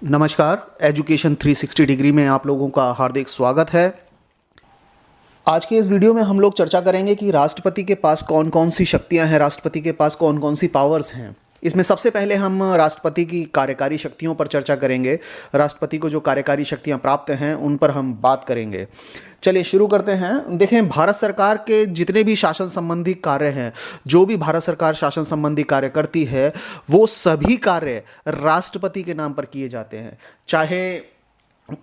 नमस्कार। Education 360 degree में आप लोगों का हार्दिक स्वागत है। आज के इस वीडियो में हम लोग चर्चा करेंगे कि राष्ट्रपति के पास कौन कौन सी शक्तियां हैं, राष्ट्रपति के पास कौन कौन सी पावर्स हैं। इसमें सबसे पहले हम राष्ट्रपति की कार्यकारी शक्तियों पर चर्चा करेंगे। राष्ट्रपति को जो कार्यकारी शक्तियां प्राप्त हैं उन पर हम बात करेंगे। चलिए शुरू करते हैं। देखें, भारत सरकार के जितने भी शासन संबंधी कार्य हैं, जो भी भारत सरकार शासन संबंधी कार्य करती है, वो सभी कार्य राष्ट्रपति के नाम पर किए जाते हैं। चाहे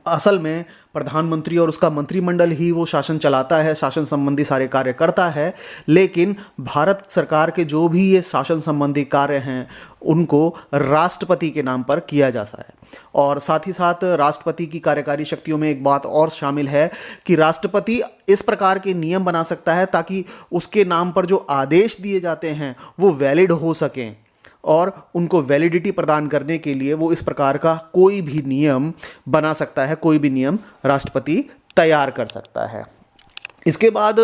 असल में प्रधानमंत्री और उसका मंत्रिमंडल ही वो शासन चलाता है, शासन संबंधी सारे कार्य करता है, लेकिन भारत सरकार के जो भी ये शासन संबंधी कार्य हैं उनको राष्ट्रपति के नाम पर किया जाता है। और साथ ही साथ राष्ट्रपति की कार्यकारी शक्तियों में एक बात और शामिल है कि राष्ट्रपति इस प्रकार के नियम बना सकता है ताकि उसके नाम पर जो आदेश दिए जाते हैं वो वैलिड हो सकें, और उनको वैलिडिटी प्रदान करने के लिए वो इस प्रकार का कोई भी नियम बना सकता है, कोई भी नियम राष्ट्रपति तैयार कर सकता है। इसके बाद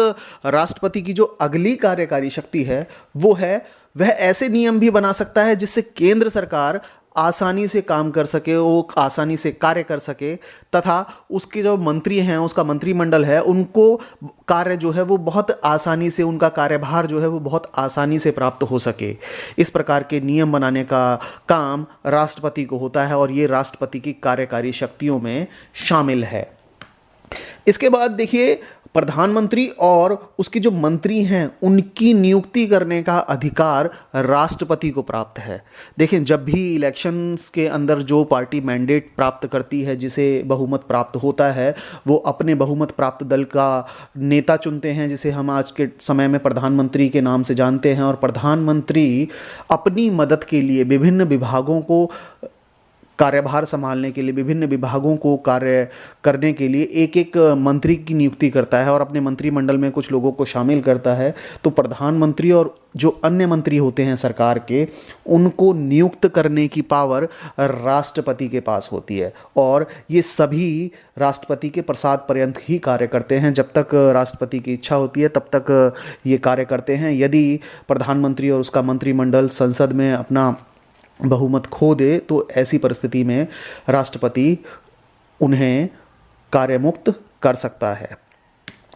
राष्ट्रपति की जो अगली कार्यकारी शक्ति है वह ऐसे नियम भी बना सकता है जिससे केंद्र सरकार आसानी से काम कर सके, वो आसानी से कार्य कर सके, तथा उसके जो मंत्री हैं, उसका मंत्रिमंडल है, उनको कार्य जो है वो बहुत आसानी से, उनका कार्यभार जो है वो बहुत आसानी से प्राप्त हो सके। इस प्रकार के नियम बनाने का काम राष्ट्रपति को होता है और ये राष्ट्रपति की कार्यकारी शक्तियों में शामिल है। इसके बाद देखिए, प्रधानमंत्री और उसके जो मंत्री हैं उनकी नियुक्ति करने का अधिकार राष्ट्रपति को प्राप्त है। देखें, जब भी इलेक्शंस के अंदर जो पार्टी मैंडेट प्राप्त करती है, जिसे बहुमत प्राप्त होता है, वो अपने बहुमत प्राप्त दल का नेता चुनते हैं, जिसे हम आज के समय में प्रधानमंत्री के नाम से जानते हैं। और प्रधानमंत्री अपनी मदद के लिए विभिन्न विभागों को कार्यभार संभालने के लिए, विभिन्न विभागों को कार्य करने के लिए एक एक मंत्री की नियुक्ति करता है और अपने मंत्रिमंडल में कुछ लोगों को शामिल करता है। तो प्रधानमंत्री और जो अन्य मंत्री होते हैं सरकार के, उनको नियुक्त करने की पावर राष्ट्रपति के पास होती है और ये सभी राष्ट्रपति के प्रसाद पर्यंत ही कार्य करते हैं। जब तक राष्ट्रपति की इच्छा होती है तब तक ये कार्य करते हैं। यदि प्रधानमंत्री और उसका मंत्रिमंडल संसद में अपना बहुमत खो दे तो ऐसी परिस्थिति में राष्ट्रपति उन्हें कार्यमुक्त कर सकता है।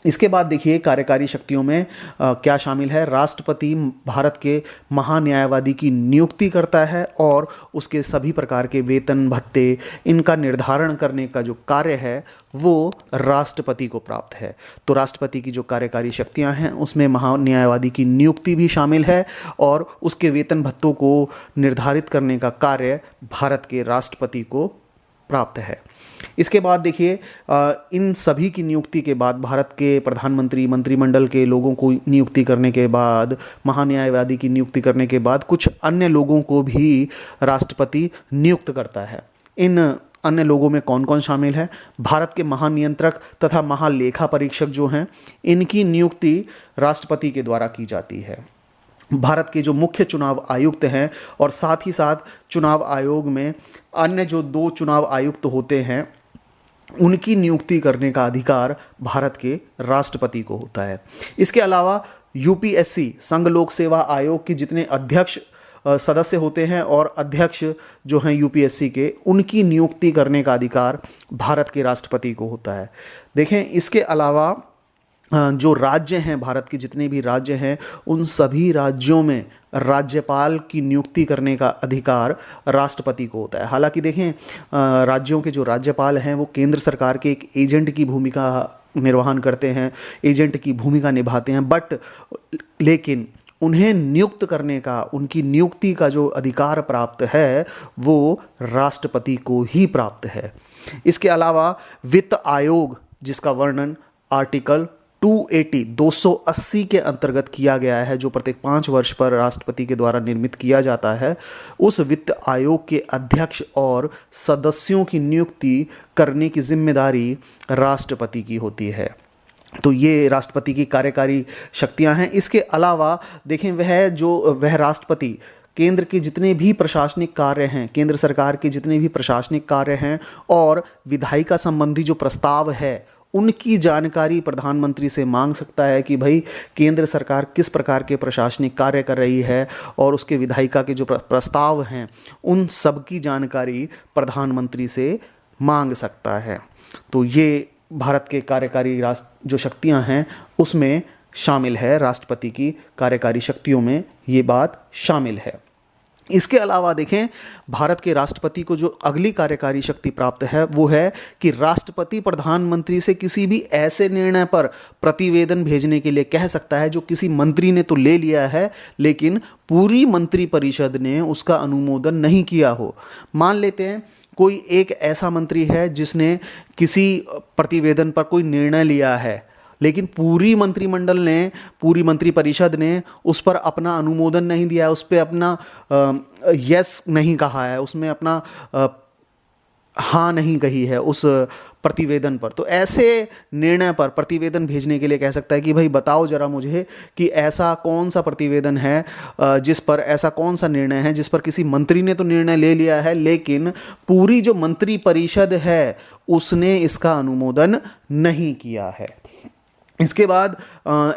इसके बाद देखिए, कार्यकारी शक्तियों में क्या शामिल है। राष्ट्रपति भारत के महान्यायवादी की नियुक्ति करता है और उसके सभी प्रकार के वेतन भत्ते, इनका निर्धारण करने का जो कार्य है वो राष्ट्रपति को प्राप्त है। तो राष्ट्रपति की जो कार्यकारी शक्तियां हैं उसमें महान्यायवादी की नियुक्ति भी शामिल है और उसके वेतन भत्तों को निर्धारित करने का कार्य भारत के राष्ट्रपति को प्राप्त है। इसके बाद देखिए, इन सभी की नियुक्ति के बाद, भारत के प्रधानमंत्री, मंत्रिमंडल के लोगों को नियुक्ति करने के बाद, महान्यायवादी की नियुक्ति करने के बाद कुछ अन्य लोगों को भी राष्ट्रपति नियुक्त करता है। इन अन्य लोगों में कौन कौन शामिल है? भारत के महानियंत्रक तथा महालेखा परीक्षक जो हैं, इनकी नियुक्ति राष्ट्रपति के द्वारा की जाती है। भारत के जो मुख्य चुनाव आयुक्त हैं और साथ ही साथ चुनाव आयोग में अन्य जो 2 चुनाव आयुक्त होते हैं, उनकी नियुक्ति करने का अधिकार भारत के राष्ट्रपति को होता है। इसके अलावा यूपीएससी, संघ लोक सेवा आयोग के जितने अध्यक्ष सदस्य होते हैं और अध्यक्ष जो हैं यूपीएससी के, उनकी नियुक्ति करने का अधिकार भारत के राष्ट्रपति को होता है। देखें, इसके अलावा जो राज्य हैं, भारत के जितने भी राज्य हैं, उन सभी राज्यों में राज्यपाल की नियुक्ति करने का अधिकार राष्ट्रपति को होता है। हालांकि देखें, राज्यों के जो राज्यपाल हैं वो केंद्र सरकार के एक एजेंट की भूमिका निर्वहन करते हैं, एजेंट की भूमिका निभाते हैं, लेकिन उन्हें नियुक्त करने का, उनकी नियुक्ति का जो अधिकार प्राप्त है वो राष्ट्रपति को ही प्राप्त है। इसके अलावा वित्त आयोग, जिसका वर्णन आर्टिकल 280 के अंतर्गत किया गया है, जो प्रत्येक 5 वर्ष पर राष्ट्रपति के द्वारा निर्मित किया जाता है, उस वित्त आयोग के अध्यक्ष और सदस्यों की नियुक्ति करने की जिम्मेदारी राष्ट्रपति की होती है। तो ये राष्ट्रपति की कार्यकारी शक्तियां हैं। इसके अलावा देखें, वह राष्ट्रपति केंद्र के जितने भी प्रशासनिक कार्य हैं, केंद्र सरकार के जितने भी प्रशासनिक कार्य हैं और विधायिका संबंधी जो प्रस्ताव है उनकी जानकारी प्रधानमंत्री से मांग सकता है कि भाई केंद्र सरकार किस प्रकार के प्रशासनिक कार्य कर रही है, और उसके विधायिका के जो प्रस्ताव हैं उन सब की जानकारी प्रधानमंत्री से मांग सकता है। तो ये भारत के कार्यकारी जो शक्तियां हैं उसमें शामिल है, राष्ट्रपति की कार्यकारी शक्तियों में ये बात शामिल है। इसके अलावा देखें, भारत के राष्ट्रपति को जो अगली कार्यकारी शक्ति प्राप्त है वो है कि राष्ट्रपति प्रधानमंत्री से किसी भी ऐसे निर्णय पर प्रतिवेदन भेजने के लिए कह सकता है जो किसी मंत्री ने तो ले लिया है लेकिन पूरी मंत्रिपरिषद ने उसका अनुमोदन नहीं किया हो। मान लेते हैं कोई एक ऐसा मंत्री है जिसने किसी प्रतिवेदन पर कोई निर्णय लिया है लेकिन पूरी मंत्रिमंडल ने, पूरी मंत्रिपरिषद ने उस पर अपना अनुमोदन नहीं दिया है, उस पर अपना यस नहीं कहा है, उसमें अपना हाँ नहीं कही है उस प्रतिवेदन पर। तो ऐसे निर्णय पर प्रतिवेदन भेजने के लिए कह सकता है कि भाई बताओ जरा मुझे कि ऐसा कौन सा प्रतिवेदन है जिस पर, ऐसा कौन सा निर्णय है जिस पर किसी मंत्री ने तो निर्णय ले लिया है लेकिन पूरी जो मंत्रिपरिषद है उसने इसका अनुमोदन नहीं किया है। इसके बाद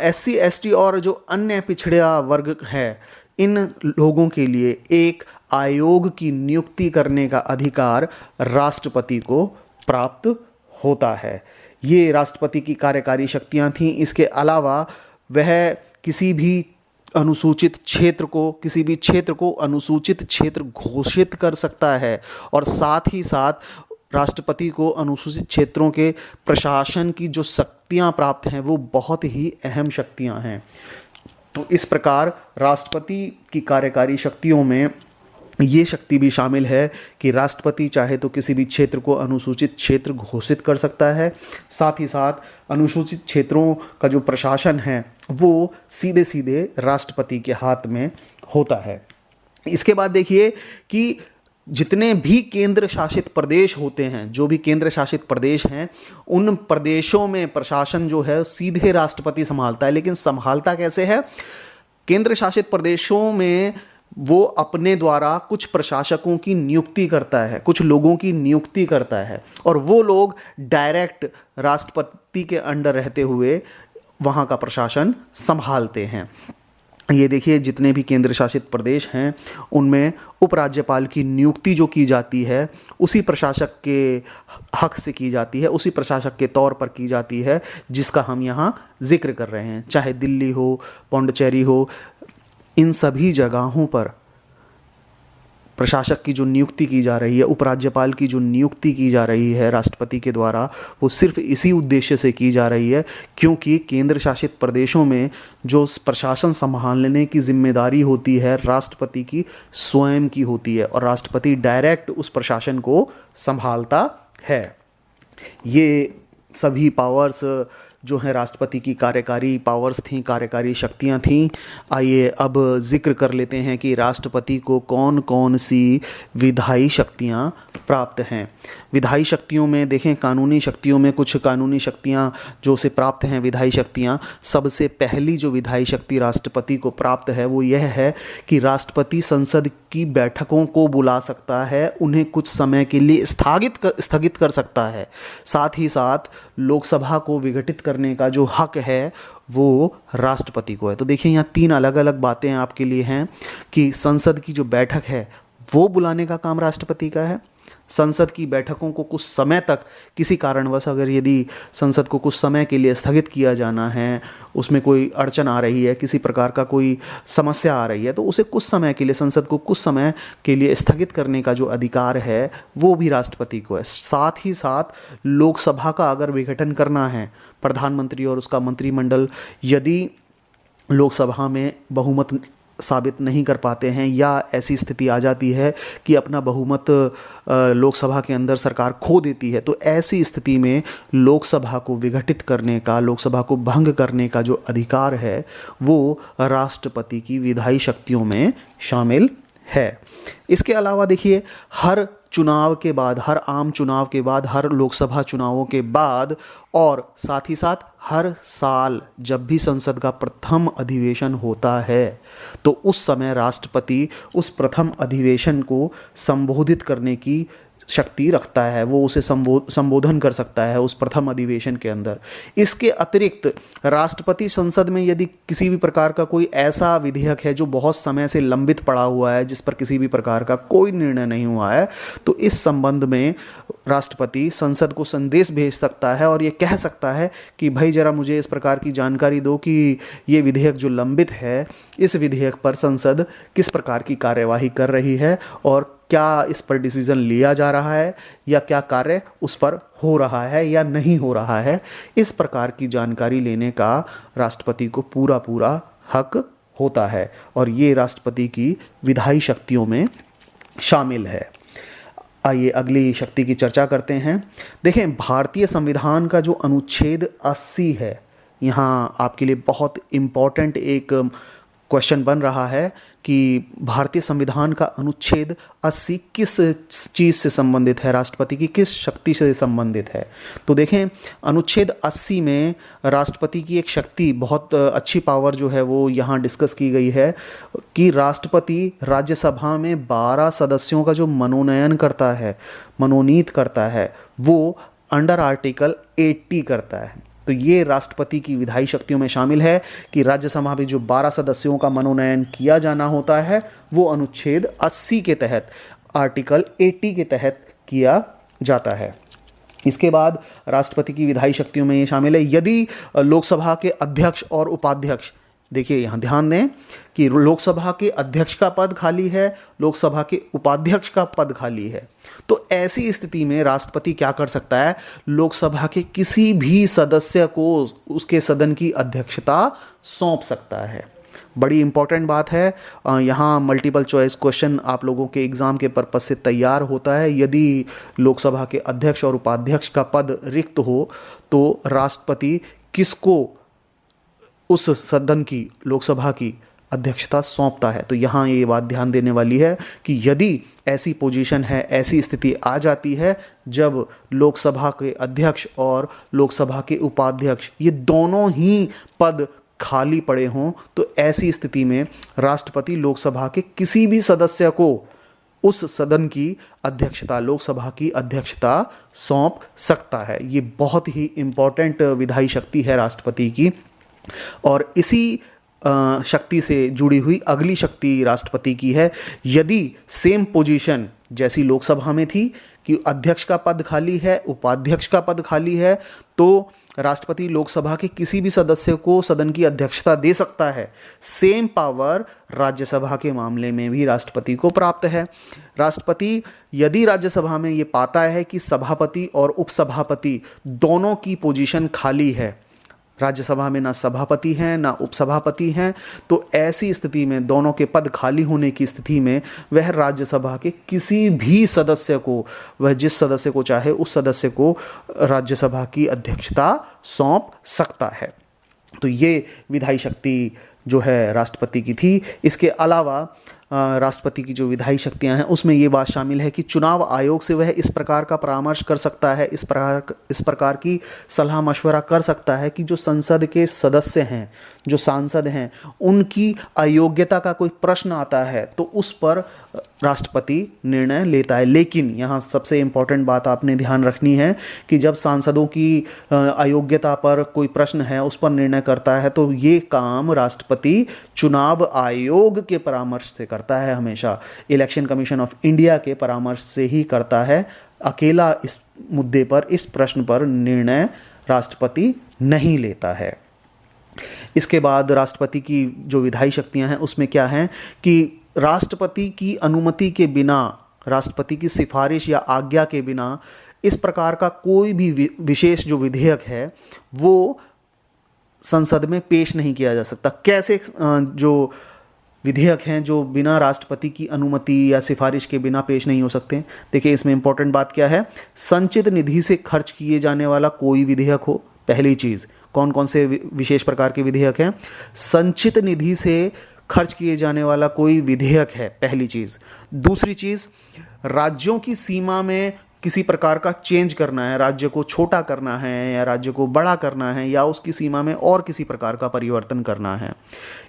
SC ST और जो अन्य पिछड़ा वर्ग है इन लोगों के लिए एक आयोग की नियुक्ति करने का अधिकार राष्ट्रपति को प्राप्त होता है। ये राष्ट्रपति की कार्यकारी शक्तियां थीं। इसके अलावा वह किसी भी अनुसूचित क्षेत्र को, किसी भी क्षेत्र को अनुसूचित क्षेत्र घोषित कर सकता है और साथ ही साथ राष्ट्रपति को अनुसूचित क्षेत्रों के प्रशासन की जो शक्तियां प्राप्त हैं वो बहुत ही अहम शक्तियां हैं। तो इस प्रकार राष्ट्रपति की कार्यकारी शक्तियों में ये शक्ति भी शामिल है कि राष्ट्रपति चाहे तो किसी भी क्षेत्र को अनुसूचित क्षेत्र घोषित कर सकता है, साथ ही साथ अनुसूचित क्षेत्रों का जो प्रशासन है वो सीधे सीधे राष्ट्रपति के हाथ में होता है। इसके बाद देखिए कि जितने भी केंद्र शासित प्रदेश होते हैं, जो भी केंद्र शासित प्रदेश हैं, उन प्रदेशों में प्रशासन जो है सीधे राष्ट्रपति संभालता है। लेकिन संभालता कैसे है? केंद्र शासित प्रदेशों में वो अपने द्वारा कुछ प्रशासकों की नियुक्ति करता है, कुछ लोगों की नियुक्ति करता है और वो लोग डायरेक्ट राष्ट्रपति के अंडर रहते हुए वहाँ का प्रशासन संभालते हैं। ये देखिए जितने भी केंद्र शासित प्रदेश हैं उनमें उपराज्यपाल की नियुक्ति जो की जाती है उसी प्रशासक के हक से की जाती है, उसी प्रशासक के तौर पर की जाती है जिसका हम यहाँ जिक्र कर रहे हैं। चाहे दिल्ली हो, पौंडीचेरी हो, इन सभी जगहों पर प्रशासक की जो नियुक्ति की जा रही है, उपराज्यपाल की जो नियुक्ति की जा रही है राष्ट्रपति के द्वारा, वो सिर्फ इसी उद्देश्य से की जा रही है क्योंकि केंद्र शासित प्रदेशों में जो प्रशासन संभालने की जिम्मेदारी होती है राष्ट्रपति की स्वयं की होती है और राष्ट्रपति डायरेक्ट उस प्रशासन को संभालता है। ये सभी पावर्स जो हैं राष्ट्रपति की कार्यकारी पावर्स थीं, कार्यकारी शक्तियां थीं। आइए अब जिक्र कर लेते हैं कि राष्ट्रपति को कौन कौन सी विधायी शक्तियां प्राप्त हैं। विधायी शक्तियों में देखें, कानूनी शक्तियों में कुछ कानूनी शक्तियां जो उसे प्राप्त हैं, विधायी शक्तियां। सबसे पहली जो विधायी शक्ति राष्ट्रपति को प्राप्त है वो यह है कि राष्ट्रपति संसद की बैठकों को बुला सकता है, उन्हें कुछ समय के लिए स्थगित कर सकता है। साथ ही साथ लोकसभा को विघटित करने का जो हक है वो राष्ट्रपति को है। तो देखिए यहाँ तीन अलग अलग बातें आपके लिए हैं कि संसद की जो बैठक है वो बुलाने का काम राष्ट्रपति का है। संसद की बैठकों को कुछ समय तक किसी कारणवश अगर यदि संसद को कुछ समय के लिए स्थगित किया जाना है, उसमें कोई अड़चन आ रही है, किसी प्रकार का कोई समस्या आ रही है, तो उसे कुछ समय के लिए, संसद को कुछ समय के लिए स्थगित करने का जो अधिकार है वो भी राष्ट्रपति को है। साथ ही साथ लोकसभा का अगर विघटन करना है, प्रधानमंत्री और उसका मंत्रिमंडल यदि लोकसभा में बहुमत साबित नहीं कर पाते हैं या ऐसी स्थिति आ जाती है कि अपना बहुमत लोकसभा के अंदर सरकार खो देती है, तो ऐसी स्थिति में लोकसभा को विघटित करने का, लोकसभा को भंग करने का जो अधिकार है वो राष्ट्रपति की विधायी शक्तियों में शामिल है। इसके अलावा देखिए हर चुनाव के बाद, हर आम चुनाव के बाद, हर लोकसभा चुनावों के बाद और साथ ही साथ हर साल जब भी संसद का प्रथम अधिवेशन होता है तो उस समय राष्ट्रपति उस प्रथम अधिवेशन को संबोधित करने की शक्ति रखता है, वो उसे संबोधन कर सकता है उस प्रथम अधिवेशन के अंदर। इसके अतिरिक्त राष्ट्रपति संसद में यदि किसी भी प्रकार का कोई ऐसा विधेयक है जो बहुत समय से लंबित पड़ा हुआ है, जिस पर किसी भी प्रकार का कोई निर्णय नहीं हुआ है, तो इस संबंध में राष्ट्रपति संसद को संदेश भेज सकता है और ये कह सकता है कि भाई जरा मुझे इस प्रकार की जानकारी दो कि ये विधेयक जो लंबित है, इस विधेयक पर संसद किस प्रकार की कार्यवाही कर रही है और क्या इस पर डिसीजन लिया जा रहा है या क्या कार्य उस पर हो रहा है या नहीं हो रहा है। इस प्रकार की जानकारी लेने का राष्ट्रपति को पूरा पूरा हक होता है और ये राष्ट्रपति की विधायी शक्तियों में शामिल है। आइए अगली शक्ति की चर्चा करते हैं। देखें, भारतीय संविधान का जो अनुच्छेद 80 है, यहाँ आपके लिए बहुत इम्पॉर्टेंट एक क्वेश्चन बन रहा है कि भारतीय संविधान का अनुच्छेद 80 किस चीज़ से संबंधित है, राष्ट्रपति की किस शक्ति से संबंधित है। तो देखें, अनुच्छेद 80 में राष्ट्रपति की एक शक्ति, बहुत अच्छी पावर जो है वो यहाँ डिस्कस की गई है कि राष्ट्रपति राज्यसभा में 12 सदस्यों का जो मनोनयन करता है, मनोनीत करता है, वो अंडर आर्टिकल 80 करता है। तो ये राष्ट्रपति की विधायी शक्तियों में शामिल है कि राज्यसभा में जो 12 सदस्यों का मनोनयन किया जाना होता है वो अनुच्छेद 80 के तहत, आर्टिकल 80 के तहत किया जाता है। इसके बाद राष्ट्रपति की विधायी शक्तियों में ये शामिल है यदि लोकसभा के अध्यक्ष और उपाध्यक्ष, देखिए यहाँ ध्यान दें कि लोकसभा के अध्यक्ष का पद खाली है, लोकसभा के उपाध्यक्ष का पद खाली है, तो ऐसी स्थिति में राष्ट्रपति क्या कर सकता है, लोकसभा के किसी भी सदस्य को उसके सदन की अध्यक्षता सौंप सकता है। बड़ी इंपॉर्टेंट बात है, यहाँ मल्टीपल चॉइस क्वेश्चन आप लोगों के एग्ज़ाम के पर्पज से तैयार होता है। यदि लोकसभा के अध्यक्ष और उपाध्यक्ष का पद रिक्त हो तो राष्ट्रपति किसको उस सदन की, लोकसभा की अध्यक्षता सौंपता है। तो यहाँ ये बात ध्यान देने वाली है कि यदि ऐसी पोजीशन है, ऐसी स्थिति आ जाती है जब लोकसभा के अध्यक्ष और लोकसभा के उपाध्यक्ष ये दोनों ही पद खाली पड़े हों, तो ऐसी स्थिति में राष्ट्रपति लोकसभा के किसी भी सदस्य को उस सदन की अध्यक्षता, लोकसभा की अध्यक्षता सौंप सकता है। ये बहुत ही इम्पॉर्टेंट विधायी शक्ति है राष्ट्रपति की। और इसी शक्ति से जुड़ी हुई अगली शक्ति राष्ट्रपति की है। यदि सेम पोजीशन जैसी लोकसभा में थी कि अध्यक्ष का पद खाली है, उपाध्यक्ष का पद खाली है, तो राष्ट्रपति लोकसभा के किसी भी सदस्य को सदन की अध्यक्षता दे सकता है। सेम पावर राज्यसभा के मामले में भी राष्ट्रपति को प्राप्त है। राष्ट्रपति यदि राज्यसभा में ये पाता है कि सभापति और उपसभापति दोनों की पोजीशन खाली है, राज्यसभा में ना सभापति हैं ना उपसभापति हैं, तो ऐसी स्थिति में, दोनों के पद खाली होने की स्थिति में, वह राज्यसभा के किसी भी सदस्य को, वह जिस सदस्य को चाहे उस सदस्य को राज्यसभा की अध्यक्षता सौंप सकता है। तो ये विधायी शक्ति जो है राष्ट्रपति की थी। इसके अलावा राष्ट्रपति की जो विधायी शक्तियां हैं उसमें ये बात शामिल है कि चुनाव आयोग से वह इस प्रकार का परामर्श कर सकता है, इस प्रकार की सलाह मशवरा कर सकता है कि जो संसद के सदस्य हैं, जो सांसद हैं, उनकी अयोग्यता का कोई प्रश्न आता है तो उस पर राष्ट्रपति निर्णय लेता है। लेकिन यहाँ सबसे इम्पॉर्टेंट बात आपने ध्यान रखनी है कि जब सांसदों की अयोग्यता पर कोई प्रश्न है, उस पर निर्णय करता है, तो ये काम राष्ट्रपति चुनाव आयोग के परामर्श से करता है। हमेशा इलेक्शन कमीशन ऑफ इंडिया के परामर्श से ही करता है। अकेला इस मुद्दे पर, इस प्रश्न पर निर्णय राष्ट्रपति नहीं लेता है। इसके बाद राष्ट्रपति की जो विधायी शक्तियां हैं उसमें क्या है कि राष्ट्रपति की अनुमति के बिना, राष्ट्रपति की सिफारिश या आज्ञा के बिना इस प्रकार का कोई भी विशेष जो विधेयक है वो संसद में पेश नहीं किया जा सकता। कैसे जो विधेयक हैं जो बिना राष्ट्रपति की अनुमति या सिफारिश के बिना पेश नहीं हो सकते? देखिए इसमें इंपॉर्टेंट बात क्या है, संचित निधि से खर्च किए जाने वाला कोई विधेयक हो। पहली चीज़, कौन कौन से विशेष प्रकार के विधेयक हैं? संचित निधि से खर्च किए जाने वाला कोई विधेयक है, पहली चीज़। दूसरी चीज़, राज्यों की सीमा में किसी प्रकार का चेंज करना है, राज्य को छोटा करना है या राज्य को बड़ा करना है या उसकी सीमा में और किसी प्रकार का परिवर्तन करना है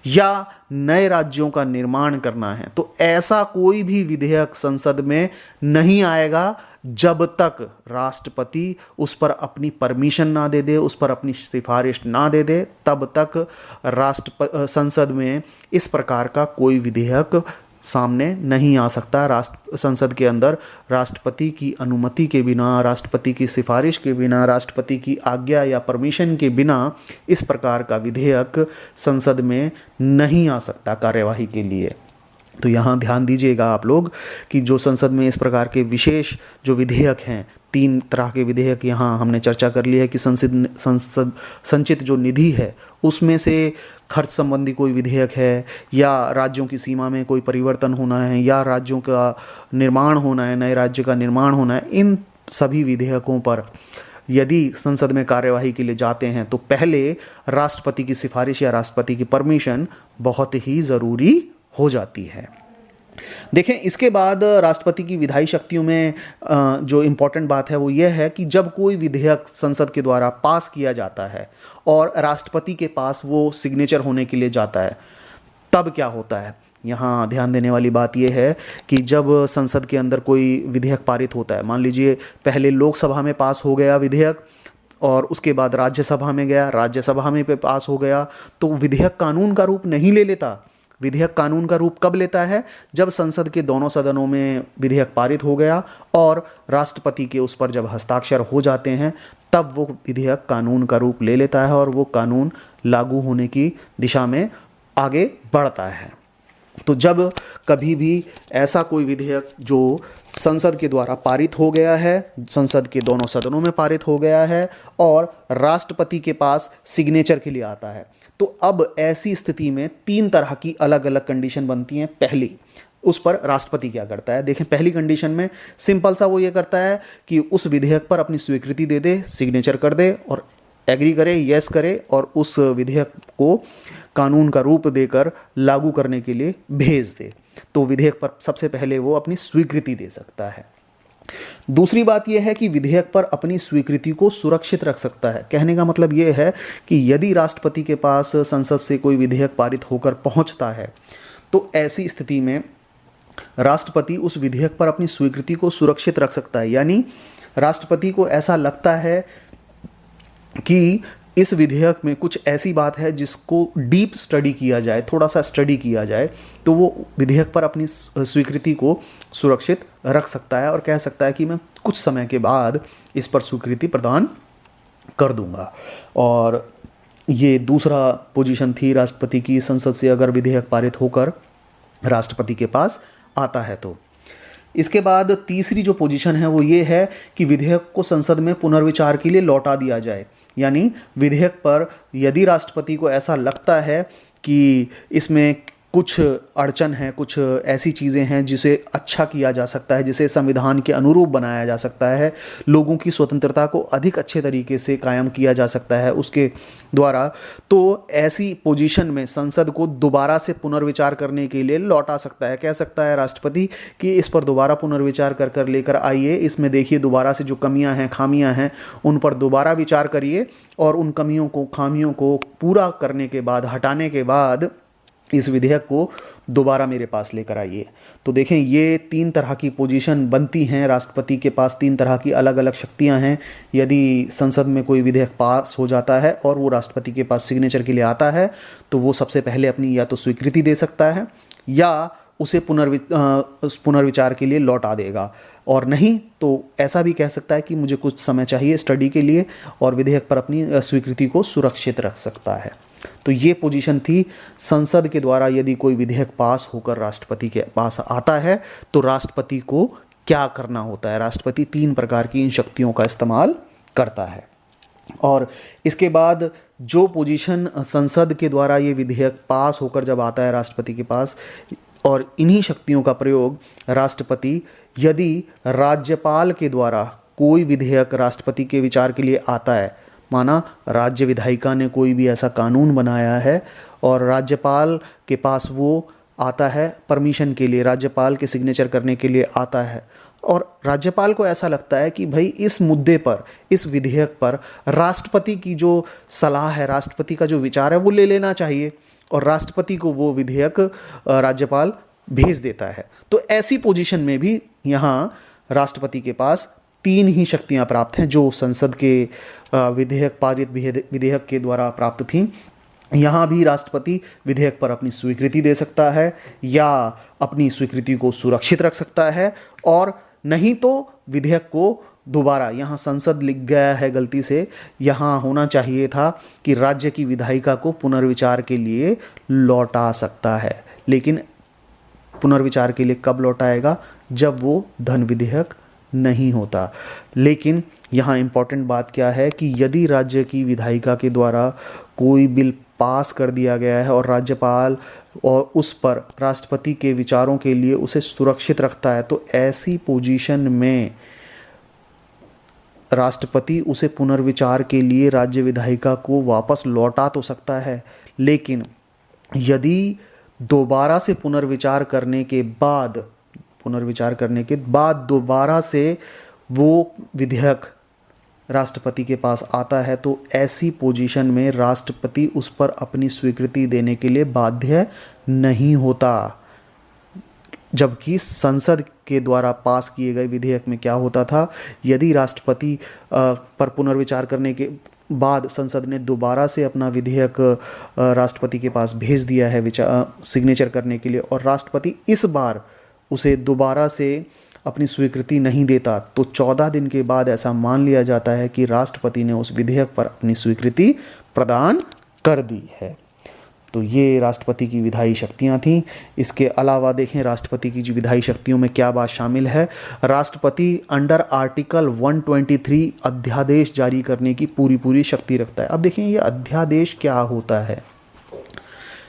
या नए राज्यों का निर्माण करना है, तो ऐसा कोई भी विधेयक संसद में नहीं आएगा जब तक राष्ट्रपति उस पर अपनी परमिशन ना दे दे, उस पर अपनी सिफारिश ना दे दे, तब तक संसद में इस प्रकार का कोई विधेयक सामने नहीं आ सकता। संसद के अंदर राष्ट्रपति की अनुमति के बिना, राष्ट्रपति की सिफारिश के बिना, राष्ट्रपति की आज्ञा या परमिशन के बिना इस प्रकार का विधेयक संसद में नहीं आ सकता कार्यवाही के लिए। तो यहाँ ध्यान दीजिएगा आप लोग कि जो संसद में इस प्रकार के विशेष जो विधेयक हैं, 3 तरह के विधेयक यहाँ हमने चर्चा कर ली है कि संसद संचित जो निधि है उसमें से खर्च संबंधी कोई विधेयक है, या राज्यों की सीमा में कोई परिवर्तन होना है, या राज्यों का निर्माण होना है, नए राज्य का निर्माण होना है, इन सभी विधेयकों पर यदि संसद में कार्यवाही के लिए जाते हैं तो पहले राष्ट्रपति की सिफारिश या राष्ट्रपति की परमिशन बहुत ही ज़रूरी हो जाती है। देखें, इसके बाद राष्ट्रपति की विधायी शक्तियों में जो इम्पोर्टेंट बात है वो ये है कि जब कोई विधेयक संसद के द्वारा पास किया जाता है और राष्ट्रपति के पास वो सिग्नेचर होने के लिए जाता है, तब क्या होता है। यहाँ ध्यान देने वाली बात यह है कि जब संसद के अंदर कोई विधेयक पारित होता है, मान लीजिए पहले लोकसभा में पास हो गया विधेयक और उसके बाद राज्यसभा में गया, राज्यसभा में पे पास हो गया, तो विधेयक कानून का रूप नहीं ले लेता। विधेयक कानून का रूप कब लेता है, जब संसद के दोनों सदनों में विधेयक पारित हो गया और राष्ट्रपति के उस पर जब हस्ताक्षर हो जाते हैं, तब वो विधेयक कानून का रूप ले लेता है और वो कानून लागू होने की दिशा में आगे बढ़ता है। तो जब कभी भी ऐसा कोई विधेयक जो संसद के द्वारा पारित हो गया है, संसद के दोनों सदनों में पारित हो गया है और राष्ट्रपति के पास सिग्नेचर के लिए आता है, तो अब ऐसी स्थिति में 3 तरह की अलग अलग कंडीशन बनती हैं। पहली, उस पर राष्ट्रपति क्या करता है। देखें, पहली कंडीशन में सिंपल सा वो ये करता है कि उस विधेयक पर अपनी स्वीकृति दे दे, सिग्नेचर कर दे और एग्री करे, यस करे और उस विधेयक को कानून का रूप देकर लागू करने के लिए भेज दे। तो विधेयक पर सबसे पहले वो अपनी स्वीकृति दे सकता है। दूसरी बात यह है कि विधेयक पर अपनी स्वीकृति को सुरक्षित रख सकता है। कहने का मतलब यह है कि यदि राष्ट्रपति के पास संसद से कोई विधेयक पारित होकर पहुंचता है तो ऐसी स्थिति में राष्ट्रपति उस विधेयक पर अपनी स्वीकृति को सुरक्षित रख सकता है। यानी राष्ट्रपति को ऐसा लगता है कि इस विधेयक में कुछ ऐसी बात है जिसको डीप स्टडी किया जाए, थोड़ा सा स्टडी किया जाए, तो वो विधेयक पर अपनी स्वीकृति को सुरक्षित रख सकता है और कह सकता है कि मैं कुछ समय के बाद इस पर स्वीकृति प्रदान कर दूंगा। और ये दूसरा पोजीशन थी राष्ट्रपति की, संसद से अगर विधेयक पारित होकर राष्ट्रपति के पास आता है तो। इसके बाद तीसरी जो पोजीशन है वो ये है कि विधेयक को संसद में पुनर्विचार के लिए लौटा दिया जाए। यानी विधेयक पर यदि राष्ट्रपति को ऐसा लगता है कि इसमें कुछ अड़चन है, कुछ ऐसी चीज़ें हैं जिसे अच्छा किया जा सकता है, जिसे संविधान के अनुरूप बनाया जा सकता है, लोगों की स्वतंत्रता को अधिक अच्छे तरीके से कायम किया जा सकता है उसके द्वारा, तो ऐसी पोजीशन में संसद को दोबारा से पुनर्विचार करने के लिए लौटा सकता है। कह सकता है राष्ट्रपति कि इस पर दोबारा पुनर्विचार कर लेकर आइए, इसमें देखिए दोबारा से जो कमियां हैं, खामियां हैं, उन पर दोबारा विचार करिए और उन कमियों को, खामियों को पूरा करने के बाद, हटाने के बाद इस विधेयक को दोबारा मेरे पास लेकर आइए। तो देखें, ये 3 तरह की पोजीशन बनती हैं। राष्ट्रपति के पास 3 तरह की अलग अलग शक्तियां हैं। यदि संसद में कोई विधेयक पास हो जाता है और वो राष्ट्रपति के पास सिग्नेचर के लिए आता है तो वो सबसे पहले अपनी या तो स्वीकृति दे सकता है या उसे पुनर्विचार के लिए लौटा देगा, और नहीं तो ऐसा भी कह सकता है कि मुझे कुछ समय चाहिए स्टडी के लिए और विधेयक पर अपनी स्वीकृति को सुरक्षित रख सकता है। तो ये पोजीशन थी। संसद के द्वारा यदि कोई विधेयक पास होकर राष्ट्रपति के पास आता है तो राष्ट्रपति को क्या करना होता है। राष्ट्रपति 3 प्रकार की इन शक्तियों का इस्तेमाल करता है। और इसके बाद जो पोजीशन संसद के द्वारा ये विधेयक पास होकर जब आता है राष्ट्रपति के पास, और इन्हीं शक्तियों का प्रयोग राष्ट्रपति यदि राज्यपाल के द्वारा कोई विधेयक राष्ट्रपति के विचार के लिए आता है, माना राज्य विधायिका ने कोई भी ऐसा कानून बनाया है और राज्यपाल के पास वो आता है परमिशन के लिए, राज्यपाल के सिग्नेचर करने के लिए आता है, और राज्यपाल को ऐसा लगता है कि भाई इस मुद्दे पर, इस विधेयक पर राष्ट्रपति की जो सलाह है, राष्ट्रपति का जो विचार है वो ले लेना चाहिए, और राष्ट्रपति को वो विधेयक राज्यपाल भेज देता है। तो ऐसी पोजीशन में भी यहाँ राष्ट्रपति के पास तीन ही शक्तियां प्राप्त हैं जो संसद के विधेयक पारित विधेयक के द्वारा प्राप्त थीं। यहाँ भी राष्ट्रपति विधेयक पर अपनी स्वीकृति दे सकता है या अपनी स्वीकृति को सुरक्षित रख सकता है, और नहीं तो विधेयक को दोबारा, यहाँ संसद लिख गया है गलती से, यहाँ होना चाहिए था कि राज्य की विधायिका को पुनर्विचार के लिए लौटा सकता है। लेकिन पुनर्विचार के लिए कब लौटाएगा? जब वो धन विधेयक नहीं होता। लेकिन यहाँ इम्पॉर्टेंट बात क्या है कि यदि राज्य की विधायिका के द्वारा कोई बिल पास कर दिया गया है और राज्यपाल और उस पर राष्ट्रपति के विचारों के लिए उसे सुरक्षित रखता है, तो ऐसी पोजीशन में राष्ट्रपति उसे पुनर्विचार के लिए राज्य विधायिका को वापस लौटा तो सकता है, लेकिन यदि दोबारा से पुनर्विचार करने के बाद दोबारा से वो विधेयक राष्ट्रपति के पास आता है, तो ऐसी पोजीशन में राष्ट्रपति उस पर अपनी स्वीकृति देने के लिए बाध्य नहीं होता। जबकि संसद के द्वारा पास किए गए विधेयक में क्या होता था, यदि राष्ट्रपति पर पुनर्विचार करने के बाद संसद ने दोबारा से अपना विधेयक राष्ट्रपति के पास भेज दिया है सिग्नेचर करने के लिए, और राष्ट्रपति इस बार उसे दोबारा से अपनी स्वीकृति नहीं देता, तो 14 दिन के बाद ऐसा मान लिया जाता है कि राष्ट्रपति ने उस विधेयक पर अपनी स्वीकृति प्रदान कर दी है। तो ये राष्ट्रपति की विधायी शक्तियाँ थीं। इसके अलावा देखें राष्ट्रपति की विधायी शक्तियों में क्या बात शामिल है। राष्ट्रपति अंडर आर्टिकल 123 अध्यादेश जारी करने की पूरी शक्ति रखता है। अब देखें ये अध्यादेश क्या होता है।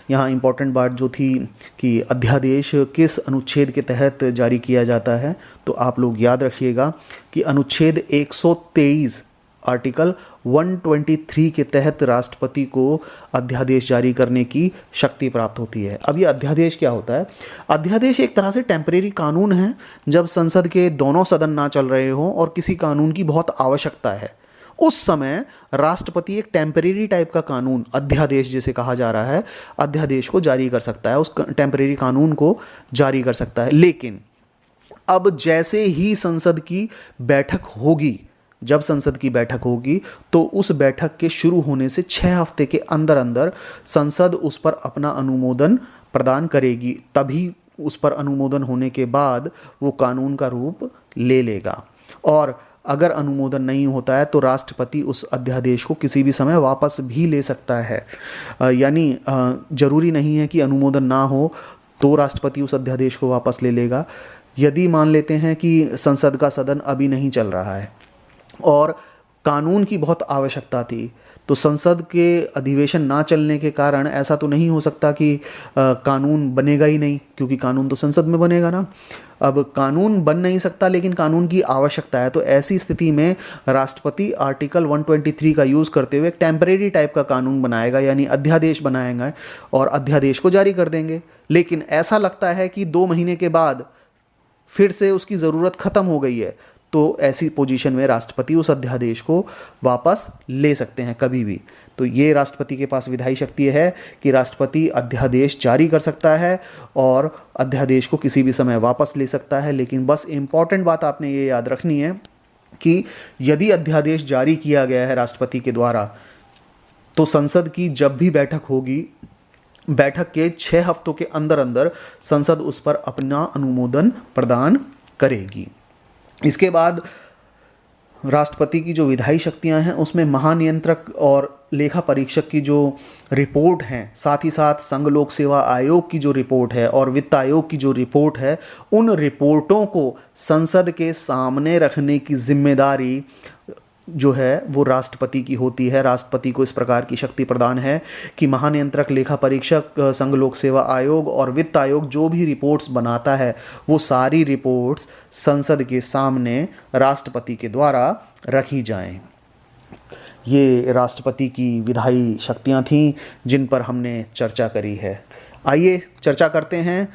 यहाँ इम्पॉर्टेंट बात जो थी कि अध्यादेश किस अनुच्छेद के तहत जारी किया जाता है, तो आप लोग याद रखिएगा कि अनुच्छेद 123 आर्टिकल 123 के तहत राष्ट्रपति को अध्यादेश जारी करने की शक्ति प्राप्त होती है। अब ये अध्यादेश क्या होता है? अध्यादेश एक तरह से टेम्परेरी कानून है। जब संसद के दोनों सदन ना चल रहे हों और किसी कानून की बहुत आवश्यकता है, उस समय राष्ट्रपति एक टेम्परेरी टाइप का कानून, अध्यादेश जिसे कहा जा रहा है, अध्यादेश को जारी कर सकता है, उस टेम्परेरी कानून को जारी कर सकता है। लेकिन अब जैसे ही संसद की बैठक होगी, जब संसद की बैठक होगी, तो उस बैठक के शुरू होने से 6 हफ्ते के अंदर अंदर संसद उस पर अपना अनुमोदन प्रदान करेगी। तभी उस पर अनुमोदन होने के बाद वो कानून का रूप ले लेगा। और अगर अनुमोदन नहीं होता है तो राष्ट्रपति उस अध्यादेश को किसी भी समय वापस भी ले सकता है। यानी जरूरी नहीं है कि अनुमोदन ना हो तो राष्ट्रपति उस अध्यादेश को वापस ले लेगा। यदि मान लेते हैं कि संसद का सदन अभी नहीं चल रहा है और कानून की बहुत आवश्यकता थी, तो संसद के अधिवेशन ना चलने के कारण ऐसा तो नहीं हो सकता कि कानून बनेगा ही नहीं, क्योंकि कानून तो संसद में बनेगा ना। अब कानून बन नहीं सकता, लेकिन कानून की आवश्यकता है, तो ऐसी स्थिति में राष्ट्रपति आर्टिकल 123 का यूज़ करते हुए एक टेम्परेरी टाइप का कानून बनाएगा, यानी अध्यादेश बनाएगा और अध्यादेश को जारी कर देंगे। लेकिन ऐसा लगता है कि 2 महीने के बाद फिर से उसकी ज़रूरत ख़त्म हो गई है, तो ऐसी पोजीशन में राष्ट्रपति उस अध्यादेश को वापस ले सकते हैं कभी भी। तो ये राष्ट्रपति के पास विधायी शक्ति है कि राष्ट्रपति अध्यादेश जारी कर सकता है और अध्यादेश को किसी भी समय वापस ले सकता है। लेकिन बस इम्पॉर्टेंट बात आपने ये याद रखनी है कि यदि अध्यादेश जारी किया गया है राष्ट्रपति के द्वारा, तो संसद की जब भी बैठक होगी, बैठक के 6 हफ्तों के अंदर अंदर संसद उस पर अपना अनुमोदन प्रदान करेगी। इसके बाद राष्ट्रपति की जो विधायी शक्तियां हैं उसमें महानियंत्रक और लेखा परीक्षक की जो रिपोर्ट हैं, साथ ही साथ संघ लोक सेवा आयोग की जो रिपोर्ट है और वित्त आयोग की जो रिपोर्ट है, उन रिपोर्टों को संसद के सामने रखने की जिम्मेदारी जो है वो राष्ट्रपति की होती है। राष्ट्रपति को इस प्रकार की शक्ति प्रदान है कि महानियंत्रक, लेखा परीक्षक, संघ लोक सेवा आयोग और वित्त आयोग जो भी रिपोर्ट्स बनाता है, वो सारी रिपोर्ट्स संसद के सामने राष्ट्रपति के द्वारा रखी जाएं। ये राष्ट्रपति की विधायी शक्तियां थीं जिन पर हमने चर्चा करी है। आइए चर्चा करते हैं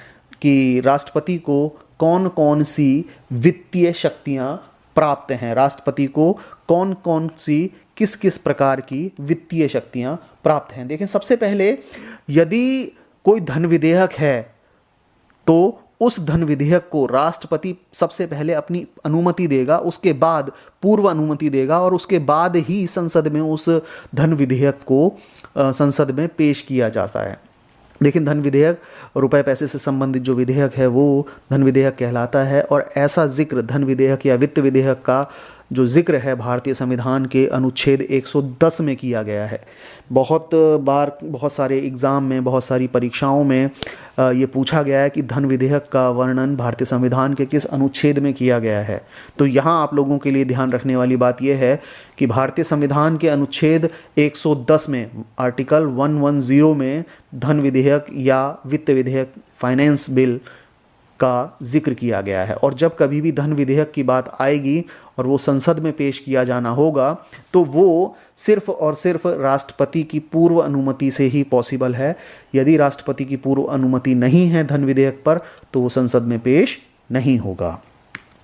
कि राष्ट्रपति को कौन कौन सी वित्तीय शक्तियां प्राप्त हैं, राष्ट्रपति को कौन कौन सी किस किस प्रकार की वित्तीय शक्तियां प्राप्त हैं। देखें, सबसे पहले यदि कोई धन विधेयक है तो उस धन विधेयक को राष्ट्रपति सबसे पहले अपनी अनुमति देगा, उसके बाद पूर्व अनुमति देगा और उसके बाद ही संसद में उस धन विधेयक को संसद में पेश किया जाता है। लेकिन धन विधेयक रुपए पैसे से संबंधित जो विधेयक है वो धन विधेयक कहलाता है। और ऐसा जिक्र धन विधेयक या वित्त विधेयक का जो जिक्र है भारतीय संविधान के अनुच्छेद 110 में किया गया है। बहुत बार बहुत सारे एग्ज़ाम में, बहुत सारी परीक्षाओं में ये पूछा गया है कि धन विधेयक का वर्णन भारतीय संविधान के किस अनुच्छेद में किया गया है। तो यहाँ आप लोगों के लिए ध्यान रखने वाली बात यह है कि भारतीय संविधान के अनुच्छेद 110 में आर्टिकल 110 में धन विधेयक या वित्त विधेयक, फाइनेंस बिल का जिक्र किया गया है। और जब कभी भी धन विधेयक की बात आएगी और वो संसद में पेश किया जाना होगा तो वो सिर्फ और सिर्फ राष्ट्रपति की पूर्व अनुमति से ही पॉसिबल है। यदि राष्ट्रपति की पूर्व अनुमति नहीं है धन विधेयक पर तो वो संसद में पेश नहीं होगा।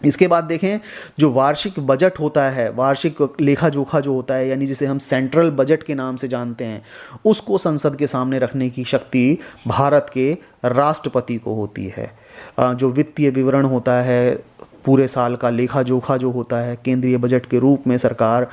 इसके बाद देखें, जो वार्षिक बजट होता है, वार्षिक लेखा जोखा जो होता है, यानी जिसे हम सेंट्रल बजट के नाम से जानते हैं, उसको संसद के सामने रखने की शक्ति भारत के राष्ट्रपति को होती है। जो वित्तीय विवरण होता है, पूरे साल का लेखा जोखा जो होता है, केंद्रीय बजट के रूप में सरकार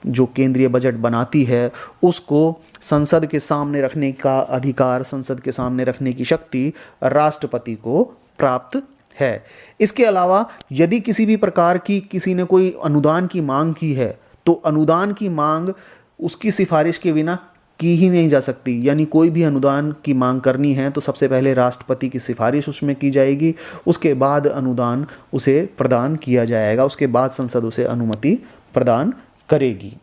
जो केंद्रीय बजट बनाती है उसको संसद के सामने रखने का अधिकार, संसद के सामने रखने की शक्ति राष्ट्रपति को प्राप्त है। इसके अलावा यदि किसी भी प्रकार की किसी ने कोई अनुदान की मांग की है तो अनुदान की मांग उसकी सिफारिश के बिना की ही नहीं जा सकती। यानी कोई भी अनुदान की मांग करनी है तो सबसे पहले राष्ट्रपति की सिफारिश उसमें की जाएगी, उसके बाद अनुदान उसे प्रदान किया जाएगा, उसके बाद संसद उसे अनुमति प्रदान करेगी।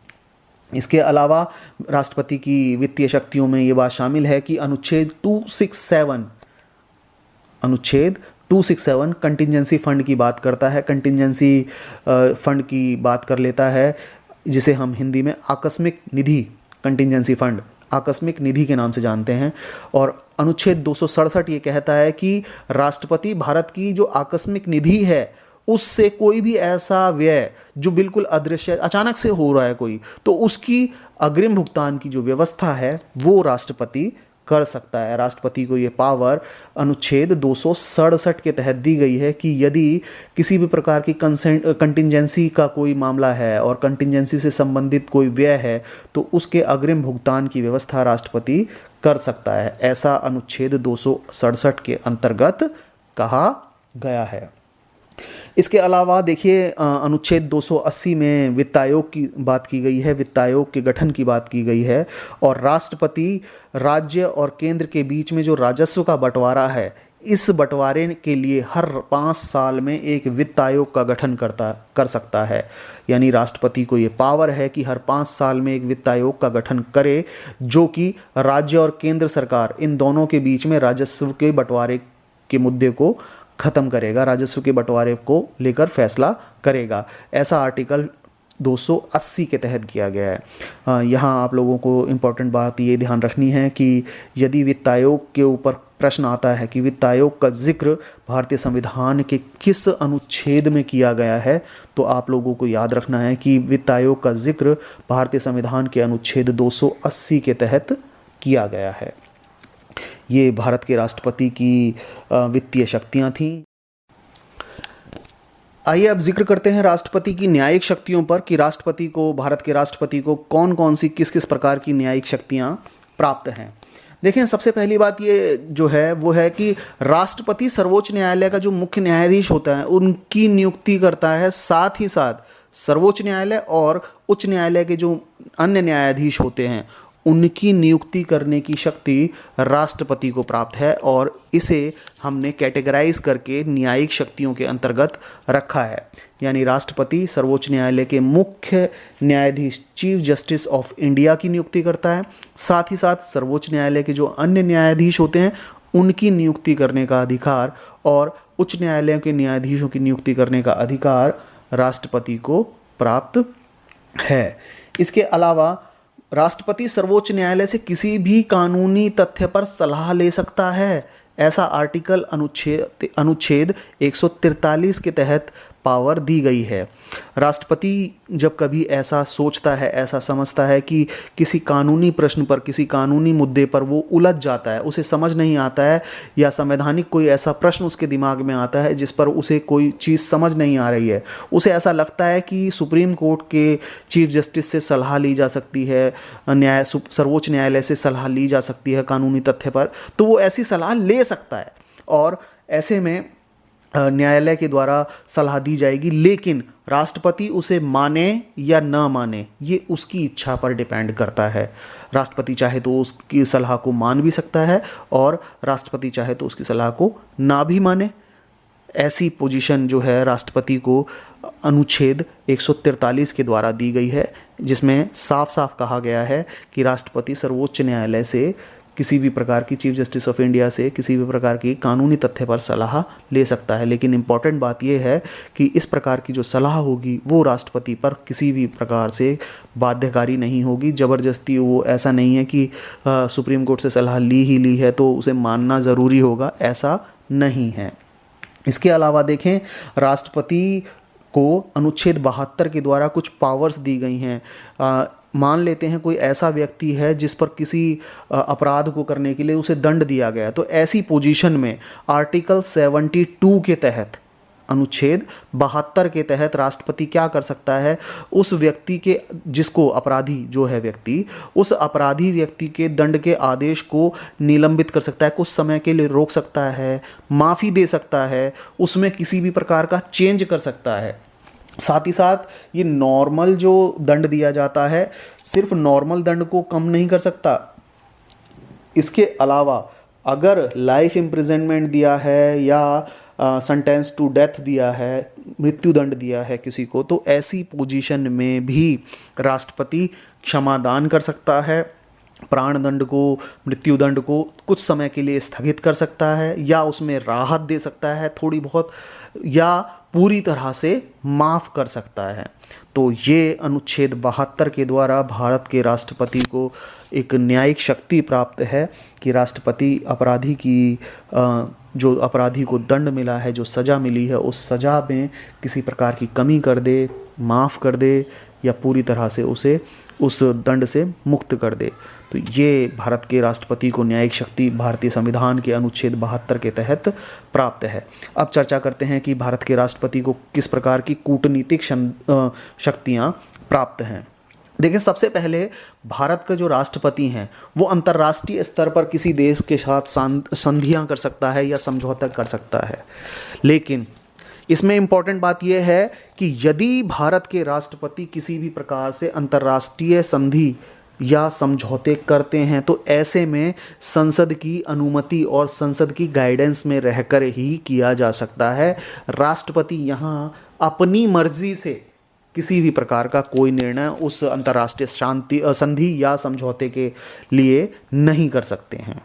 इसके अलावा राष्ट्रपति की वित्तीय शक्तियों में ये बात शामिल है कि अनुच्छेद 267 कंटिजेंसी फंड की बात करता है, कंटिजेंसी फंड की बात कर लेता है, जिसे हम हिंदी में आकस्मिक निधि, कंटिजेंसी फंड आकस्मिक निधि के नाम से जानते हैं। और अनुच्छेद 267 ये कहता है कि राष्ट्रपति भारत की जो आकस्मिक निधि है उससे कोई भी ऐसा व्यय जो बिल्कुल अदृश्य अचानक से हो रहा है कोई, तो उसकी अग्रिम भुगतान की जो व्यवस्था है वो राष्ट्रपति कर सकता है। राष्ट्रपति को ये पावर अनुच्छेद 267 के तहत दी गई है कि यदि किसी भी प्रकार की कंटिजेंसी का कोई मामला है और कंटिजेंसी से संबंधित कोई व्यय है तो उसके अग्रिम भुगतान की व्यवस्था राष्ट्रपति कर सकता है। ऐसा अनुच्छेद 267 के अंतर्गत कहा गया है। इसके अलावा देखिए, अनुच्छेद 280 में वित्त आयोग की बात की गई है, वित्त आयोग के गठन की बात की गई है। और राष्ट्रपति राज्य और केंद्र के बीच में जो राजस्व का बंटवारा है, इस बंटवारे के लिए हर 5 साल में एक वित्त आयोग का गठन कर सकता है। यानी राष्ट्रपति को ये पावर है कि हर 5 साल में एक वित्त आयोग का गठन करे जो कि राज्य और केंद्र सरकार इन दोनों के बीच में राजस्व के बंटवारे के मुद्दे को खत्म करेगा, राजस्व के बंटवारे को लेकर फैसला करेगा। ऐसा आर्टिकल 280 के तहत किया गया है। यहाँ आप लोगों को इम्पोर्टेंट बात ये ध्यान रखनी है कि यदि वित्त आयोग के ऊपर प्रश्न आता है कि वित्त आयोग का जिक्र भारतीय संविधान के किस अनुच्छेद में किया गया है, तो आप लोगों को याद रखना है कि वित्त आयोग का जिक्र भारतीय संविधान के अनुच्छेद 280 के तहत किया गया है। ये भारत के राष्ट्रपति की वित्तीय शक्तियां थीं। आइए अब जिक्र करते हैं राष्ट्रपति की न्यायिक शक्तियों पर कि राष्ट्रपति को, भारत के राष्ट्रपति को कौन कौन सी किस किस प्रकार की न्यायिक शक्तियां प्राप्त हैं। देखें, सबसे पहली बात ये जो है वो है कि राष्ट्रपति सर्वोच्च न्यायालय का जो मुख्य न्यायाधीश होता है उनकी नियुक्ति करता है। साथ ही साथ सर्वोच्च न्यायालय और उच्च न्यायालय के जो अन्य न्यायाधीश होते हैं उनकी नियुक्ति करने की शक्ति राष्ट्रपति को प्राप्त है। और इसे हमने कैटेगराइज करके न्यायिक शक्तियों के अंतर्गत रखा है। यानी राष्ट्रपति सर्वोच्च न्यायालय के मुख्य न्यायाधीश चीफ जस्टिस ऑफ इंडिया की नियुक्ति करता है। साथ ही साथ सर्वोच्च न्यायालय के जो अन्य न्यायाधीश होते हैं उनकी नियुक्ति करने का अधिकार और उच्च न्यायालयों के न्यायाधीशों की नियुक्ति करने का अधिकार राष्ट्रपति को प्राप्त है। इसके अलावा राष्ट्रपति सर्वोच्च न्यायालय से किसी भी कानूनी तथ्य पर सलाह ले सकता है। ऐसा आर्टिकल अनुच्छेद 143 के तहत पावर दी गई है। राष्ट्रपति जब कभी ऐसा सोचता है, ऐसा समझता है कि किसी कानूनी प्रश्न पर, किसी कानूनी मुद्दे पर वो उलझ जाता है, उसे समझ नहीं आता है, या संवैधानिक कोई ऐसा प्रश्न उसके दिमाग में आता है जिस पर उसे कोई चीज़ समझ नहीं आ रही है, उसे ऐसा लगता है कि सुप्रीम कोर्ट के चीफ जस्टिस से सलाह ली जा सकती है, सर्वोच्च न्यायालय से सलाह ली जा सकती है कानूनी तथ्य पर, तो वो ऐसी सलाह ले सकता है और ऐसे में न्यायालय के द्वारा सलाह दी जाएगी। लेकिन राष्ट्रपति उसे माने या ना माने, ये उसकी इच्छा पर डिपेंड करता है। राष्ट्रपति चाहे तो उसकी सलाह को मान भी सकता है और राष्ट्रपति चाहे तो उसकी सलाह को ना भी माने। ऐसी पोजीशन जो है राष्ट्रपति को अनुच्छेद 143 के द्वारा दी गई है, जिसमें साफ साफ कहा गया है कि राष्ट्रपति सर्वोच्च न्यायालय से, किसी भी प्रकार की, चीफ जस्टिस ऑफ इंडिया से किसी भी प्रकार की कानूनी तथ्य पर सलाह ले सकता है। लेकिन इम्पॉर्टेंट बात यह है कि इस प्रकार की जो सलाह होगी वो राष्ट्रपति पर किसी भी प्रकार से बाध्यकारी नहीं होगी, ज़बरदस्ती। वो ऐसा नहीं है कि सुप्रीम कोर्ट से सलाह ली ही ली है तो उसे मानना ज़रूरी होगा, ऐसा नहीं है। इसके अलावा देखें, राष्ट्रपति को अनुच्छेद 72 के द्वारा कुछ पावर्स दी गई हैं। मान लेते हैं कोई ऐसा व्यक्ति है जिस पर किसी अपराध को करने के लिए उसे दंड दिया गया, तो ऐसी पोजीशन में आर्टिकल 72 के तहत, अनुच्छेद 72 के तहत राष्ट्रपति क्या कर सकता है, उस व्यक्ति के, जिसको अपराधी जो है व्यक्ति, उस अपराधी व्यक्ति के दंड के आदेश को निलंबित कर सकता है, कुछ समय के लिए रोक सकता है, माफ़ी दे सकता है, उसमें किसी भी प्रकार का चेंज कर सकता है। साथ ही साथ ये नॉर्मल जो दंड दिया जाता है, सिर्फ नॉर्मल दंड को कम नहीं कर सकता, इसके अलावा अगर लाइफ इम्प्रिजनमेंट दिया है या सेंटेंस टू डेथ दिया है, मृत्यु दंड दिया है किसी को, तो ऐसी पोजीशन में भी राष्ट्रपति क्षमादान कर सकता है, प्राण दंड को, मृत्यु दंड को कुछ समय के लिए स्थगित कर सकता है, या उसमें राहत दे सकता है थोड़ी बहुत, या पूरी तरह से माफ़ कर सकता है। तो ये अनुच्छेद 72 के द्वारा भारत के राष्ट्रपति को एक न्यायिक शक्ति प्राप्त है कि राष्ट्रपति अपराधी की, जो अपराधी को दंड मिला है, जो सज़ा मिली है, उस सज़ा में किसी प्रकार की कमी कर दे, माफ़ कर दे, या पूरी तरह से उसे उस दंड से मुक्त कर दे। तो ये भारत के राष्ट्रपति को न्यायिक शक्ति भारतीय संविधान के अनुच्छेद 72 के तहत प्राप्त है। अब चर्चा करते हैं कि भारत के राष्ट्रपति को किस प्रकार की कूटनीतिक शक्तियाँ प्राप्त हैं। देखिए, सबसे पहले भारत का जो राष्ट्रपति हैं वो अंतर्राष्ट्रीय स्तर पर किसी देश के साथ संधियाँ कर सकता है या समझौता कर सकता है। लेकिन इसमें इम्पॉर्टेंट बात यह है कि यदि भारत के राष्ट्रपति किसी भी प्रकार से अंतर्राष्ट्रीय संधि या समझौते करते हैं तो ऐसे में संसद की अनुमति और संसद की गाइडेंस में रहकर ही किया जा सकता है। राष्ट्रपति यहाँ अपनी मर्जी से किसी भी प्रकार का कोई निर्णय उस अंतर्राष्ट्रीय संधि या समझौते के लिए नहीं कर सकते हैं।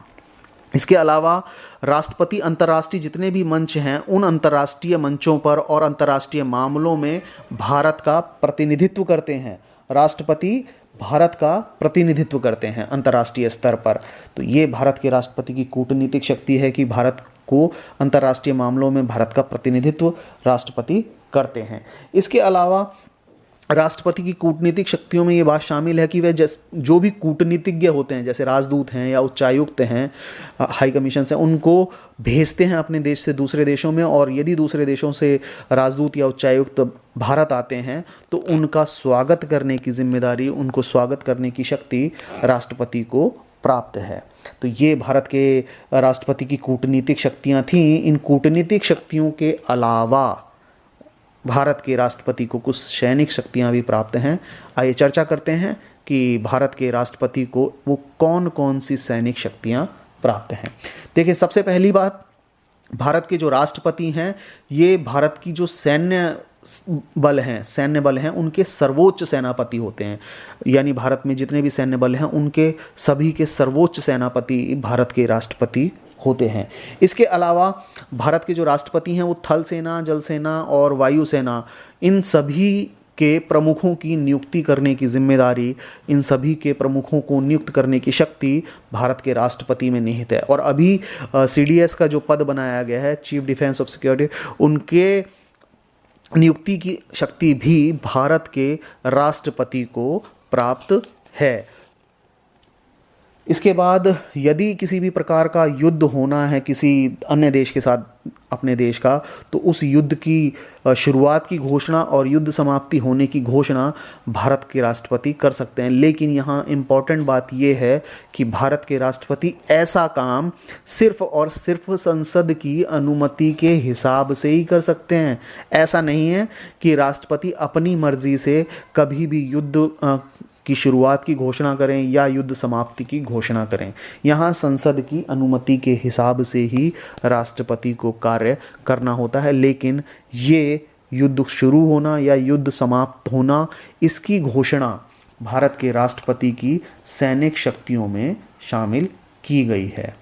इसके अलावा राष्ट्रपति अंतर्राष्ट्रीय जितने भी मंच हैं, उन अंतर्राष्ट्रीय मंचों पर और अंतर्राष्ट्रीय मामलों में भारत का प्रतिनिधित्व करते हैं। राष्ट्रपति भारत का प्रतिनिधित्व करते हैं अंतर्राष्ट्रीय स्तर पर। तो ये भारत के राष्ट्रपति की कूटनीतिक शक्ति है कि भारत को अंतर्राष्ट्रीय मामलों में भारत का प्रतिनिधित्व राष्ट्रपति करते हैं। इसके अलावा राष्ट्रपति की कूटनीतिक शक्तियों में ये बात शामिल है कि वे जो भी कूटनीतिज्ञ होते हैं, जैसे राजदूत हैं या उच्चायुक्त हैं, हाई कमीशन हैं, उनको भेजते हैं अपने देश से दूसरे देशों में, और यदि दूसरे देशों से राजदूत या उच्चायुक्त भारत आते हैं तो उनका स्वागत करने की जिम्मेदारी, उनको स्वागत करने की शक्ति राष्ट्रपति को प्राप्त है। तो ये भारत के राष्ट्रपति की कूटनीतिक शक्तियाँ थीं। इन कूटनीतिक शक्तियों के अलावा भारत के राष्ट्रपति को कुछ सैनिक शक्तियाँ भी प्राप्त हैं। आइए चर्चा करते हैं कि भारत के राष्ट्रपति को वो कौन कौन सी सैनिक शक्तियाँ प्राप्त हैं। देखिए, सबसे पहली बात, भारत के जो राष्ट्रपति हैं ये भारत की जो सैन्य बल हैं उनके सर्वोच्च सेनापति होते हैं। यानी भारत में जितने भी सैन्य बल हैं उनके सभी के सर्वोच्च सेनापति भारत के राष्ट्रपति होते हैं। इसके अलावा भारत के जो राष्ट्रपति हैं वो थल सेना, जल सेना और वायु सेना, इन सभी के प्रमुखों की नियुक्ति करने की जिम्मेदारी, इन सभी के प्रमुखों को नियुक्त करने की शक्ति भारत के राष्ट्रपति में निहित है। और अभी CDS का जो पद बनाया गया है, चीफ डिफेंस ऑफ सिक्योरिटी, उनके नियुक्ति की शक्ति भी भारत के राष्ट्रपति को प्राप्त है। इसके बाद यदि किसी भी प्रकार का युद्ध होना है किसी अन्य देश के साथ अपने देश का, तो उस युद्ध की शुरुआत की घोषणा और युद्ध समाप्ति होने की घोषणा भारत के राष्ट्रपति कर सकते हैं। लेकिन यहाँ इम्पॉर्टेंट बात यह है कि भारत के राष्ट्रपति ऐसा काम सिर्फ और सिर्फ संसद की अनुमति के हिसाब से ही कर सकते हैं। ऐसा नहीं है कि राष्ट्रपति अपनी मर्जी से कभी भी युद्ध की शुरुआत की घोषणा करें या युद्ध समाप्ति की घोषणा करें। यहाँ संसद की अनुमति के हिसाब से ही राष्ट्रपति को कार्य करना होता है। लेकिन ये युद्ध शुरू होना या युद्ध समाप्त होना, इसकी घोषणा भारत के राष्ट्रपति की सैनिक शक्तियों में शामिल की गई है।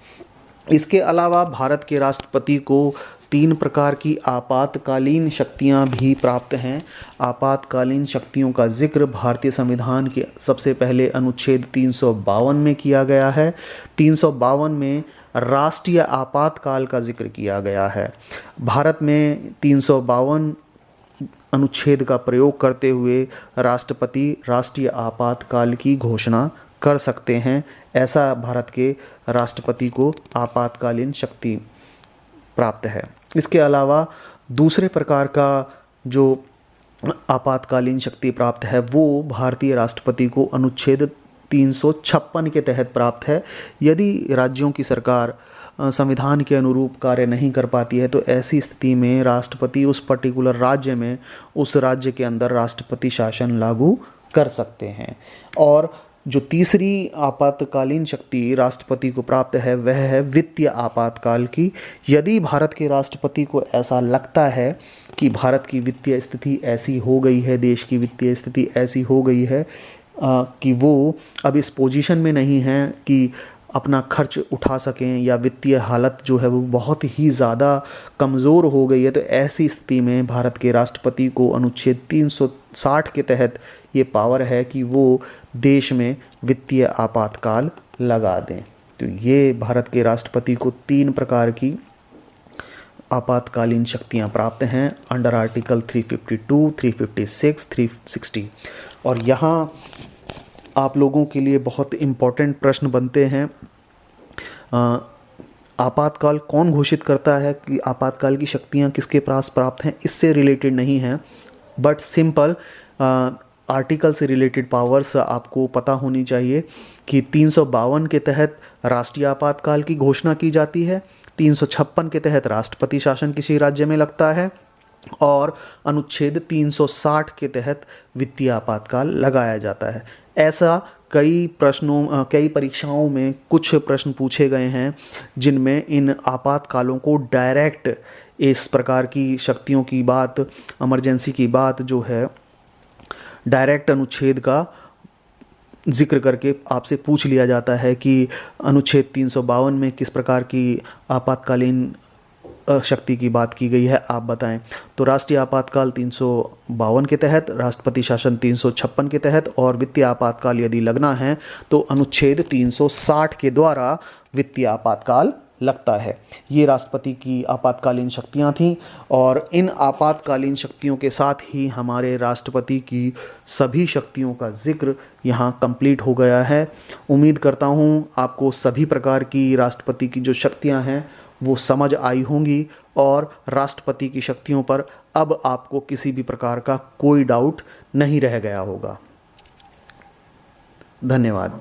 इसके अलावा भारत के राष्ट्रपति को 3 प्रकार की आपातकालीन शक्तियां भी प्राप्त हैं। आपातकालीन शक्तियों का जिक्र भारतीय संविधान के सबसे पहले अनुच्छेद 352 में किया गया है। 352 में राष्ट्रीय आपातकाल का जिक्र किया गया है। भारत में 352 अनुच्छेद का प्रयोग करते हुए राष्ट्रपति राष्ट्रीय आपातकाल की घोषणा कर सकते हैं। ऐसा भारत के राष्ट्रपति को आपातकालीन शक्ति प्राप्त है। इसके अलावा दूसरे प्रकार का जो आपातकालीन शक्ति प्राप्त है वो भारतीय राष्ट्रपति को अनुच्छेद 356 के तहत प्राप्त है। यदि राज्यों की सरकार संविधान के अनुरूप कार्य नहीं कर पाती है तो ऐसी स्थिति में राष्ट्रपति उस पर्टिकुलर राज्य में उस राज्य के अंदर राष्ट्रपति शासन लागू कर सकते हैं। और जो तीसरी आपातकालीन शक्ति राष्ट्रपति को प्राप्त है वह है वित्तीय आपातकाल की। यदि भारत के राष्ट्रपति को ऐसा लगता है कि भारत की वित्तीय स्थिति ऐसी हो गई है, देश की वित्तीय स्थिति ऐसी हो गई है कि वो अब इस पोजीशन में नहीं है कि अपना खर्च उठा सकें या वित्तीय हालत जो है वो बहुत ही ज़्यादा कमज़ोर हो गई है, तो ऐसी स्थिति में भारत के राष्ट्रपति को अनुच्छेद 360 के तहत ये पावर है कि वो देश में वित्तीय आपातकाल लगा दें। तो ये भारत के राष्ट्रपति को 3 प्रकार की आपातकालीन शक्तियां प्राप्त हैं अंडर आर्टिकल 352, 356, 360। और यहाँ आप लोगों के लिए बहुत इम्पोर्टेंट प्रश्न बनते हैं। आपातकाल कौन घोषित करता है, कि आपातकाल की शक्तियां किसके पास प्राप्त हैं, इससे रिलेटेड नहीं है, बट सिंपल आर्टिकल से रिलेटेड पावर्स आपको पता होनी चाहिए कि 352 के तहत राष्ट्रीय आपातकाल की घोषणा की जाती है, 356 के तहत राष्ट्रपति शासन किसी राज्य में लगता है और अनुच्छेद 360 के तहत वित्तीय आपातकाल लगाया जाता है। ऐसा कई परीक्षाओं में कुछ प्रश्न पूछे गए हैं जिनमें इन आपातकालों को डायरेक्ट इस प्रकार की शक्तियों की बात, इमरजेंसी की बात जो है डायरेक्ट अनुच्छेद का जिक्र करके आपसे पूछ लिया जाता है कि अनुच्छेद 352 में किस प्रकार की आपातकालीन शक्ति की बात की गई है, आप बताएं। तो राष्ट्रीय आपातकाल 352 के तहत, राष्ट्रपति शासन 356 के तहत और वित्तीय आपातकाल यदि लगना है तो अनुच्छेद 360 के द्वारा वित्तीय आपातकाल लगता है। ये राष्ट्रपति की आपातकालीन शक्तियां थीं और इन आपातकालीन शक्तियों के साथ ही हमारे राष्ट्रपति की सभी शक्तियों का जिक्र यहाँ कंप्लीट हो गया है। उम्मीद करता हूँ आपको सभी प्रकार की राष्ट्रपति की जो शक्तियाँ हैं वो समझ आई होंगी और राष्ट्रपति की शक्तियों पर अब आपको किसी भी प्रकार का कोई डाउट नहीं रह गया होगा। धन्यवाद।